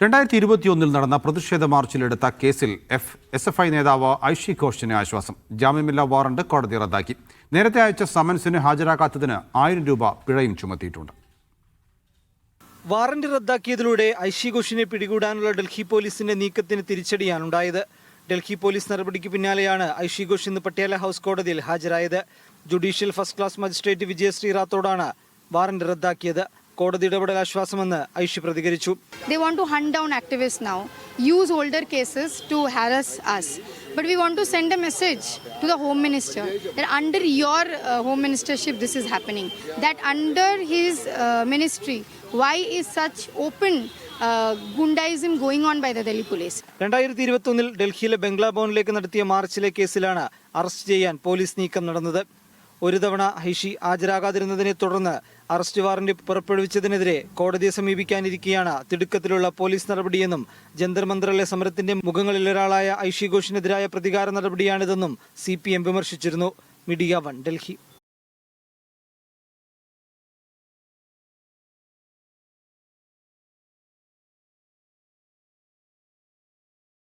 2021 നടന്ന പ്രതിഷേധ മാർച്ചിലെടുത്ത കേസിൽ എസ്.എഫ്.ഐ നേതാവ് ഐഷി ഘോഷിന് ആശ്വാസം. ജാമ്യമില്ലാ വാറണ്ട് കോടതി റദ്ദാക്കി. നേരത്തെ അയച്ച സമൻസിന് ഹാജരാക്കാത്തതിന് 1000 രൂപ പിഴയും ചുമത്തിയിട്ടുണ്ട്. വാറന്റ് റദ്ദാക്കിയതിലൂടെ ഐഷി ഘോഷിനെ പിടികൂടാനുള്ള ഡൽഹി പോലീസിന്റെ നീക്കത്തിന് തിരിച്ചടിയാണുണ്ടായത്. ഡൽഹി പോലീസ് നടപടിക്ക് പിന്നാലെയാണ് ഐഷി ഘോഷ് ഇന്ന് പട്യാല ഹൗസ് കോടതിയിൽ ഹാജരായത്. ജുഡീഷ്യൽ ഫസ്റ്റ് ക്ലാസ് മജിസ്ട്രേറ്റ് വിജയശ്രീ റാത്തോഡാണ് വാറന്റ് റദ്ദാക്കിയത്. കോടതി ഇടപെടൽ ആശ്വാസമെന്ന് ഐഷി പ്രതികരിച്ചു. They want to hunt down activists now, use older cases to harass us. But we want to send a message to the Home Minister that under your Home Ministership this is happening. That under his ministry, why is such open Gundaism going on by the Delhi police? 2021 ഡൽഹിയിലെ ബംഗ്ലാ ഭവനിലേക്ക് നടത്തിയ മാർച്ചിലെ കേസിലാണ് arrest ചെയ്യാൻ police നീക്കം നടന്നത്. ഒരു തവണ ഐഷി ഹാജരാകാതിരുന്നതിനെ തുടർന്ന് arrest warrant പുറപ്പെടുവിച്ചതിനെതിരെ കോടതിയെ സമീപിക്കാനിരിക്കെയാണ് തിടുക്കത്തിലുള്ള പോലീസ് നടപടിയെന്നും ജന്തർ മന്ദറിലെ സമരത്തിന്റെ മുഖങ്ങളിലൊരാളായ ഐഷി ഘോഷിനെതിരായ പ്രതികാര നടപടിയാണിതെന്നും CPM വിമർശിച്ചിരുന്നു. മീഡിയ 1 ഡൽഹി.